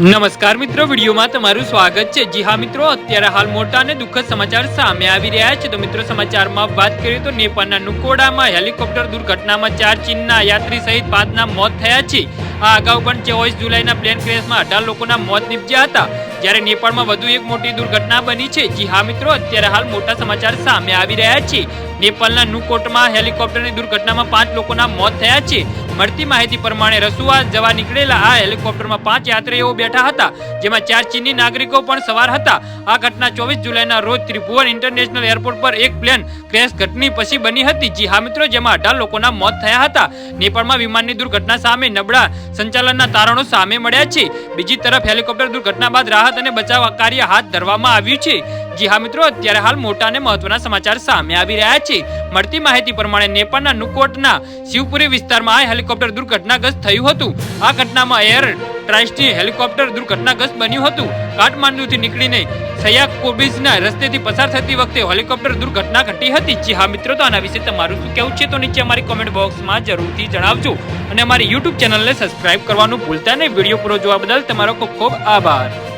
નમસ્કાર મિત્રો, વિડીયોમાં તમારું સ્વાગત છે। જી હા મિત્રો, અત્યારે હાલ મોટા અને દુઃખદ સમાચાર સામે આવી રહ્યા છે। તો મિત્રો, સમાચારમાં વાત કરીએ તો નેપાળના નુકોડામાં હેલિકોપ્ટર દુર્ઘટનામાં 4 ચીનના યાત્રી સહિત 5ના મોત થયા છે। આ અગાઉ પણ 24 જુલાઈના પ્લેન ક્રેશમાં 18 લોકોના મોત નીપજ્યા હતા, જ્યારે નેપાળમાં વધુ એક મોટી દુર્ઘટના બની છે। જી હા મિત્રો, અત્યારે હાલ મોટા સમાચાર સામે આવી રહ્યા છે। નેપાળના નુકોટમાં હેલિકોપ્ટરની દુર્ઘટનામાં 5 લોકોના મોત થયા છે। મળતી માહિતી પ્રમાણે રસુઆ જવા નીકળેલા આ હેલિકોપ્ટરમાં 5 યાત્રીઓ બેઠા હતા, જેમાં 4 ચીની નાગરિકો પણ સવાર હતા। આ ઘટના 24 જુલાઈના રોજ ત્રિભુવન ઇન્ટરનેશનલ એરપોર્ટ પર એક પ્લેન ક્રેશ ઘટની પછી બની હતી। જી હા મિત્રો, જેમાં 18 લોકોના મોત થયા હતા। નેપાળમાં વિમાનની દુર્ઘટના સામે નબળા સંચાલનના તારણો સામે મળ્યા છે। બીજી તરફ હેલિકોપ્ટર દુર્ઘટના બાદ રાહત અને બચાવ કાર્ય હાથ ધરવામાં આવ્યું છે। જી હા મિત્રો, અત્યારે હાલ મોટા અને મહત્વના સમાચાર સામે આવી રહ્યા છે। મળતી માહિતી પ્રમાણે નેપાળના નુકોટના શિવપુરી વિસ્તારમાં આ હેલિકોપ્ટર દુર્ઘટનાગ્રસ્ત થયું હતું। આ ઘટનામાં એર ટ્રાઇસ્ટી હેલિકોપ્ટર દુર્ઘટનાગ્રસ્ત બન્યું હતું। કાઠમાંડુથી નીકળીને સયાકોબીજના રસ્તેથી પસાર થતી વખતે હેલિકોપ્ટર દુર્ઘટના ઘટી હતી। જી હા મિત્રો, તો આના વિશે તમારું શું કહેવું છે તો નીચે અમારી કોમેન્ટ બોક્સમાં જરૂરથી જણાવજો અને અમારી યુટ્યુબ ચેનલને સબસ્ક્રાઇબ કરવાનું ભૂલતા નહીં। વિડીયો પૂરો જોવા બદલ તમારો ખૂબ ખૂબ આભાર।